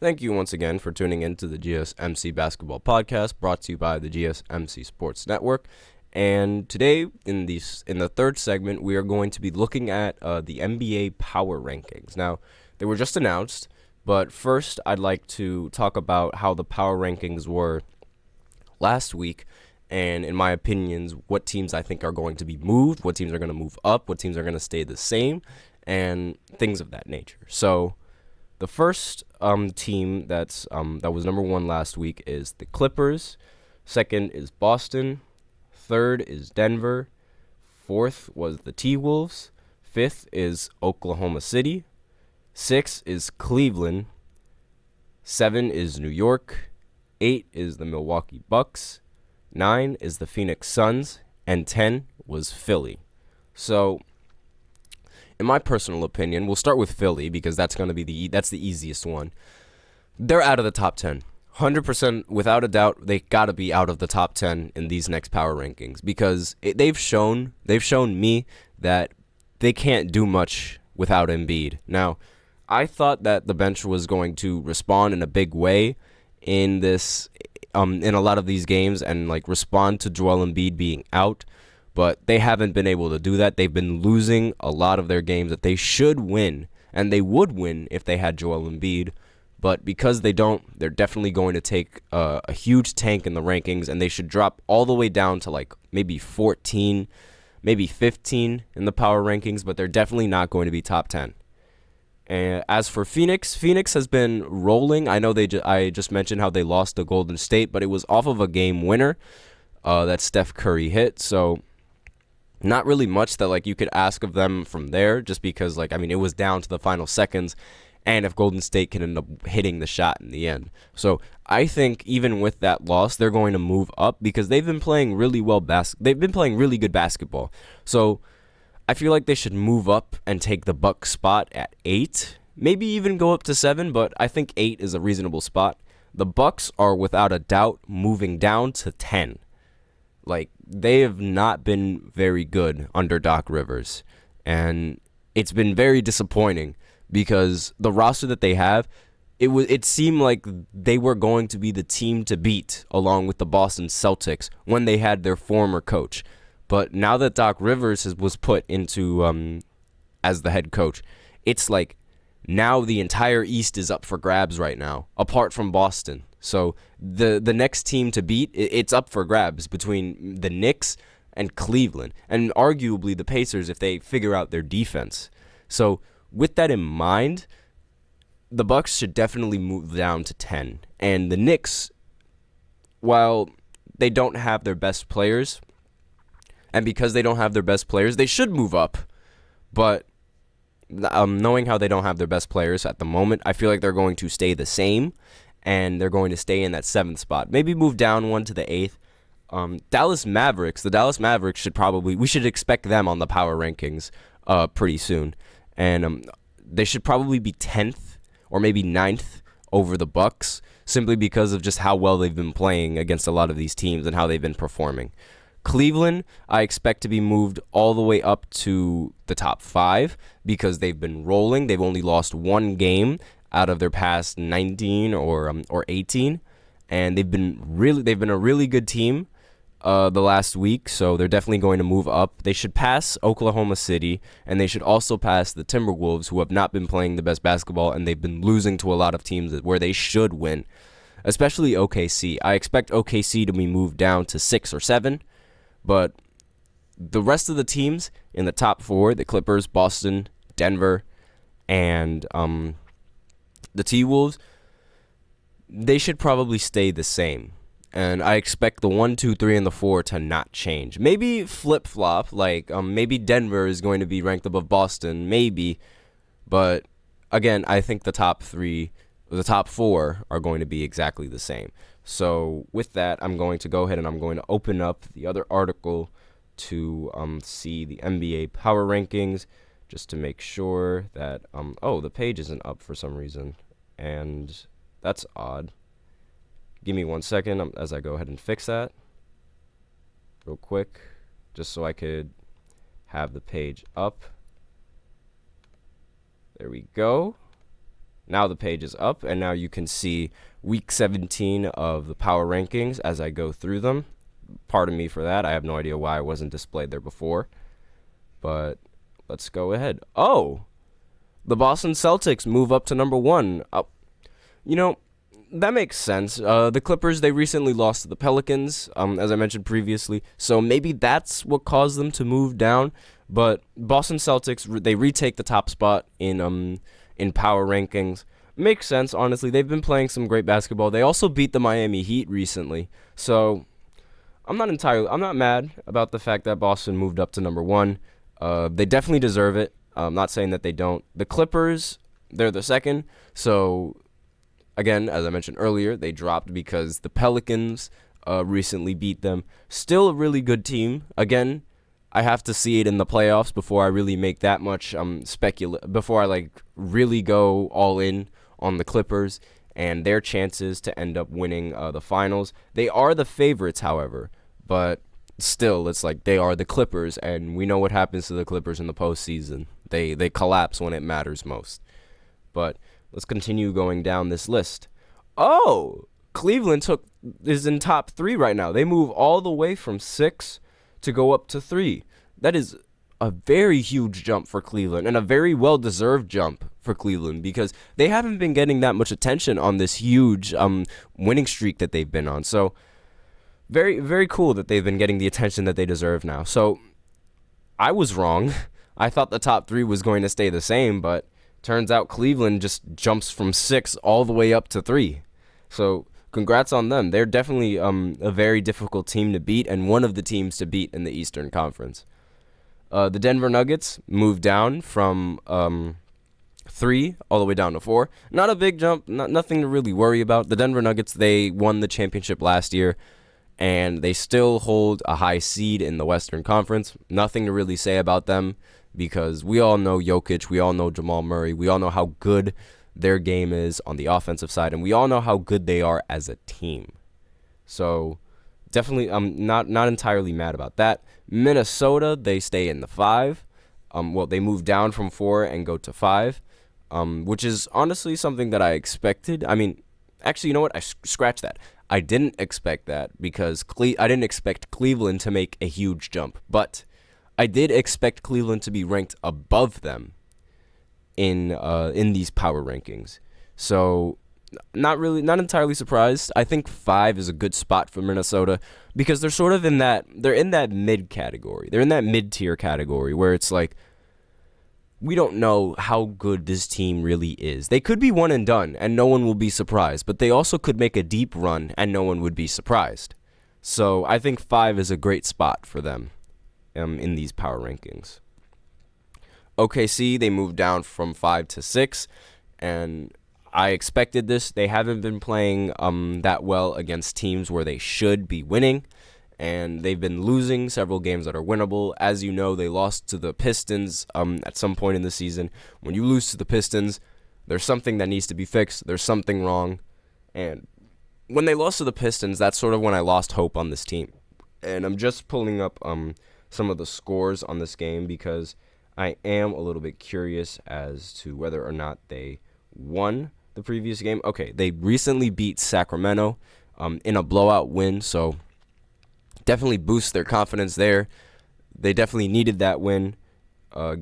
Thank you once again for tuning in to the GSMC Basketball Podcast, brought to you by the GSMC Sports Network. And today, in the third segment, we are going to be looking at the NBA Power Rankings. Now, they were just announced, but first, I'd like to talk about how the Power Rankings were last week, and in my opinions, what teams I think are going to be moved, what teams are going to move up, what teams are going to stay the same, and things of that nature. So, the first team that was number one last week is the Clippers. Second is Boston. Third is Denver. Fourth was the T-Wolves. Fifth is Oklahoma City. Sixth is Cleveland. 7 is New York. 8 is the Milwaukee Bucks. 9 is the Phoenix Suns. And 10 was Philly. So, in my personal opinion, we'll start with Philly because that's going to be the easiest one. They're out of the top 10. 100% without a doubt, they got to be out of the top 10 in these next power rankings because they've shown me that they can't do much without Embiid. Now, I thought that the bench was going to respond in a big way in a lot of these games and respond to Joel Embiid being out. But they haven't been able to do that. They've been losing a lot of their games that they should win, and they would win if they had Joel Embiid. But because they don't, they're definitely going to take a huge tank in the rankings, and they should drop all the way down to maybe 14, maybe 15 in the power rankings, but they're definitely not going to be top 10. And as for Phoenix has been rolling. I know I just mentioned how they lost to Golden State, but it was off of a game winner that Steph Curry hit, so not really much that you could ask of them from there, just because it was down to the final seconds, and if Golden State can end up hitting the shot in the end. So I think even with that loss, they're going to move up because they've been playing really well they've been playing really good basketball. So I feel like they should move up and take the Bucks spot at 8, maybe even go up to 7, but I think 8 is a reasonable spot. The Bucks are without a doubt moving down to 10. They have not been very good under Doc Rivers, and it's been very disappointing because the roster that they have, it seemed like they were going to be the team to beat along with the Boston Celtics when they had their former coach. But now that Doc Rivers was put into as the head coach, it's now the entire East is up for grabs right now, apart from Boston. So the next team to beat, it's up for grabs between the Knicks and Cleveland, and arguably the Pacers if they figure out their defense. So with that in mind, the Bucks should definitely move down to 10. And the Knicks, while they don't have their best players, and because they don't have their best players, they should move up. But knowing how they don't have their best players at the moment, I feel like they're going to stay the same. And they're going to stay in that 7th spot. Maybe move down one to the 8th. The Dallas Mavericks we should expect them on the power rankings pretty soon. And they should probably be 10th or maybe 9th over the Bucks, simply because of just how well they've been playing against a lot of these teams and how they've been performing. Cleveland, I expect to be moved all the way up to the top 5 because they've been rolling. They've only lost one game out of their past 19 or 18, and they've been a really good team the last week, so they're definitely going to move up. They should pass Oklahoma City, and they should also pass the Timberwolves, who have not been playing the best basketball, and they've been losing to a lot of teams where they should win, especially OKC. I expect OKC to be moved down to 6 or 7, but the rest of the teams in the top 4, the Clippers, Boston, Denver, and the T-Wolves, they should probably stay the same. And I expect the 1, 2, 3, and the 4 to not change. Maybe flip-flop, maybe Denver is going to be ranked above Boston, maybe. But, again, I think the top 4 are going to be exactly the same. So, with that, I'm going to go ahead and I'm going to open up the other article to see the NBA power rankings, just to make sure that, the page isn't up for some reason, and that's odd. Give me 1 second as I go ahead and fix that real quick, just so I could have the page up. There we go. Now the page is up, and now you can see week 17 of the power rankings as I go through them. Pardon me for that. I have no idea why it wasn't displayed there before. But let's go ahead. Oh, the Boston Celtics move up to number 1. That makes sense. The Clippers, they recently lost to the Pelicans, as I mentioned previously. So maybe that's what caused them to move down. But Boston Celtics, they retake the top spot in power rankings. Makes sense, honestly. They've been playing some great basketball. They also beat the Miami Heat recently. So I'm not mad about the fact that Boston moved up to number 1. They definitely deserve it. I'm not saying that they don't. The Clippers, they're the second. So again, as I mentioned earlier, they dropped because the Pelicans recently beat them. Still a really good team. Again, I have to see it in the playoffs before I really make that much before I really go all in on the Clippers and their chances to end up winning the finals. They are the favorites, however, but still, it's like they are the Clippers, and we know what happens to the Clippers in the postseason. They collapse when it matters most. But let's continue going down this list. Oh, Cleveland is in top 3 right now. They move all the way from 6 to go up to 3. That is a very huge jump for Cleveland, and a very well-deserved jump for Cleveland, because they haven't been getting that much attention on this huge winning streak that they've been on. So very, very cool that they've been getting the attention that they deserve now. So I was wrong. I thought the top 3 was going to stay the same, but turns out Cleveland just jumps from 6 all the way up to 3. So congrats on them. They're definitely a very difficult team to beat, and one of the teams to beat in the Eastern Conference. The Denver Nuggets moved down from 3 all the way down to 4. Not a big jump, nothing to really worry about. The Denver Nuggets, they won the championship last year, and they still hold a high seed in the Western Conference. Nothing to really say about them, because we all know Jokic, we all know Jamal Murray, we all know how good their game is on the offensive side, and we all know how good they are as a team. So definitely, I'm not entirely mad about that. Minnesota, they stay in the 5. They move down from 4 and go to 5, which is honestly something that I expected. I mean, actually, you know what? Scratch that. I didn't expect that, because I didn't expect Cleveland to make a huge jump, but I did expect Cleveland to be ranked above them in these power rankings. So not entirely surprised. I think 5 is a good spot for Minnesota, because they're sort of in that mid category. They're in that mid-tier category where it's like, we don't know how good this team really is. They could be one and done and no one will be surprised, but they also could make a deep run and no one would be surprised. So I think 5 is a great spot for them in these power rankings. OKC, they moved down from 5 to 6, and I expected this. They haven't been playing that well against teams where they should be winning, and they've been losing several games that are winnable. As you know, they lost to the Pistons at some point in the season. When you lose to the Pistons, there's something that needs to be fixed. There's something wrong. And when they lost to the Pistons, that's sort of when I lost hope on this team. And I'm just pulling up some of the scores on this game, because I am a little bit curious as to whether or not they won the previous game. Okay, they recently beat Sacramento in a blowout win, so definitely boosts their confidence there. They definitely needed that win,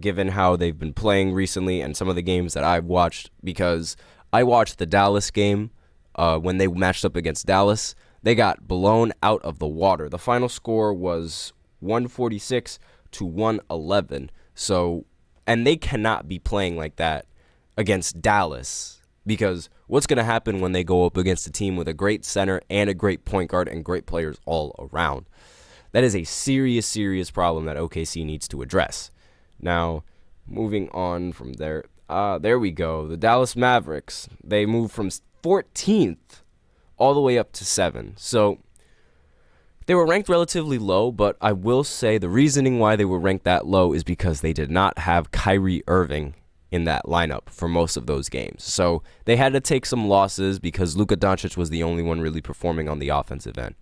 given how they've been playing recently and some of the games that I've watched, because I watched the Dallas game when they matched up against Dallas. They got blown out of the water. The final score was 146 to 111. So, and they cannot be playing like that against Dallas, because what's going to happen when they go up against a team with a great center and a great point guard and great players all around? That is a serious, serious problem that OKC needs to address. Now, moving on from there, there we go. The Dallas Mavericks, they moved from 14th all the way up to 7. So they were ranked relatively low, but I will say the reasoning why they were ranked that low is because they did not have Kyrie Irving in that lineup for most of those games. So they had to take some losses because Luka Doncic was the only one really performing on the offensive end.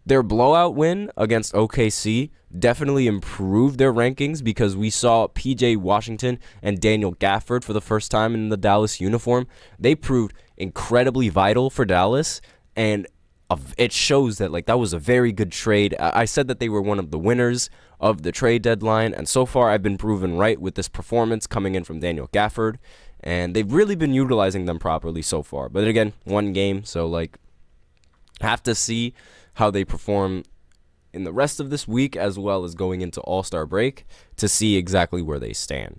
Their blowout win against OKC definitely improved their rankings because we saw PJ Washington and Daniel Gafford for the first time in the Dallas uniform. They proved incredibly vital for Dallas, and it shows that that was a very good trade. I said that they were one of the winners of the trade deadline, and so far I've been proven right with this performance coming in from Daniel Gafford, and they've really been utilizing them properly so far. But again, one game, so have to see how they perform in the rest of this week as well as going into All-Star break to see exactly where they stand.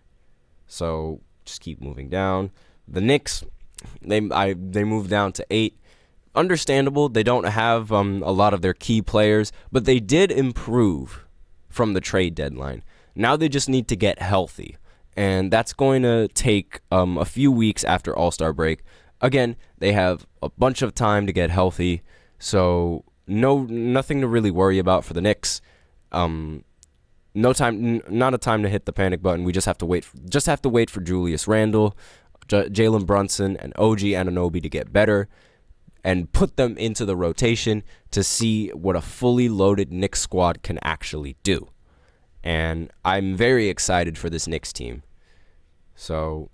So just keep moving down. The Knicks, they moved down to 8. Understandable, they don't have a lot of their key players, but they did improve from the trade deadline. Now they just need to get healthy, and that's going to take a few weeks after All-Star break. Again, they have a bunch of time to get healthy, so nothing to really worry about for the Knicks. Not a time to hit the panic button. We just have to wait for Julius Randle, Jalen Brunson, and OG Anunoby to get better and put them into the rotation to see what a fully loaded Knicks squad can actually do. And I'm very excited for this Knicks team. So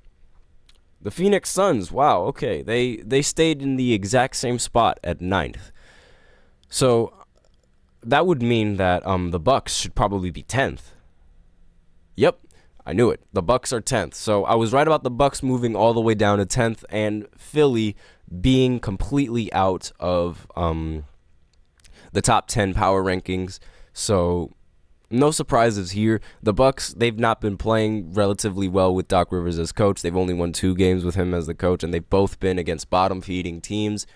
the Phoenix Suns, wow, okay, they stayed in the exact same spot at 9th. So that would mean that the Bucks should probably be 10th. Yep, I knew it. The Bucks are 10th. So I was right about the Bucks moving all the way down to 10th and Philly being completely out of the top 10 power rankings. So no surprises here. The Bucks, they've not been playing relatively well with Doc Rivers as coach. They've only won 2 games with him as the coach, and they've both been against bottom-feeding teams.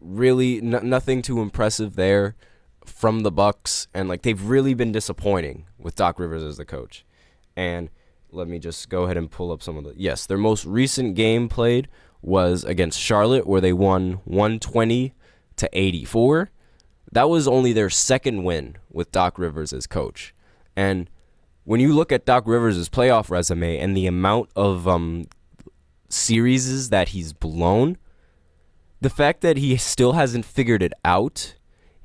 Really, nothing too impressive there from the Bucks, and they've really been disappointing with Doc Rivers as the coach. And let me just go ahead and pull up some of yes, their most recent game played was against Charlotte, where they won 120-84. That was only their second win with Doc Rivers as coach. And when you look at Doc Rivers' playoff resume and the amount of series that he's blown, the fact that he still hasn't figured it out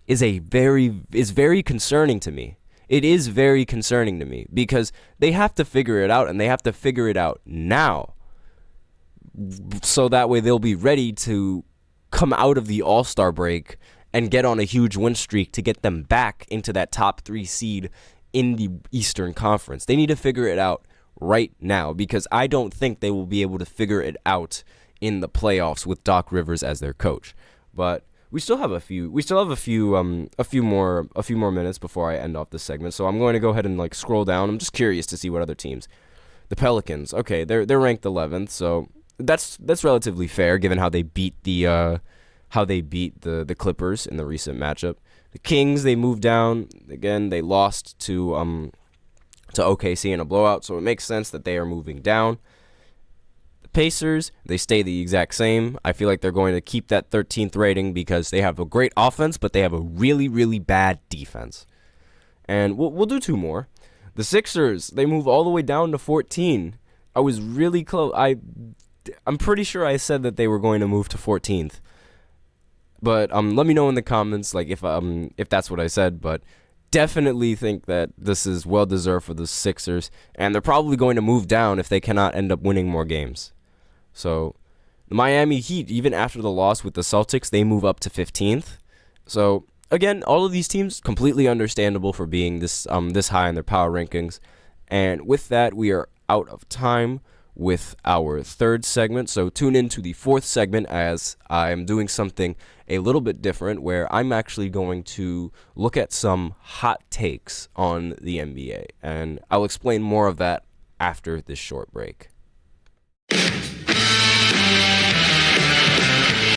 is very concerning to me. It is very concerning to me because they have to figure it out, and they have to figure it out now. So that way they'll be ready to come out of the All-Star break and get on a huge win streak to get them back into that top 3 seed in the Eastern Conference. They need to figure it out right now because I don't think they will be able to figure it out in the playoffs with Doc Rivers as their coach. But we still have a few more minutes before I end off this segment. So I'm going to go ahead and scroll down. I'm just curious to see what other teams. The Pelicans, okay, they're ranked 11th, so that's relatively fair given how they beat the Clippers in the recent matchup. The Kings, they moved down again. They lost to OKC in a blowout, so it makes sense that they are moving down. The Pacers, they stay the exact same. I feel like they're going to keep that 13th rating because they have a great offense, but they have a really, really bad defense. And we'll do 2 more. The Sixers, they move all the way down to 14. I was really close. I'm pretty sure I said that they were going to move to 14th. But let me know in the comments if that's what I said, but definitely think that this is well deserved for the Sixers, and they're probably going to move down if they cannot end up winning more games. So the Miami Heat, even after the loss with the Celtics, they move up to 15th. So again, all of these teams completely understandable for being this high in their power rankings. And with that, we are out of time with our 3rd segment. So tune in to the 4th segment as I'm doing something a little bit different where I'm actually going to look at some hot takes on the NBA. And I'll explain more of that after this short break.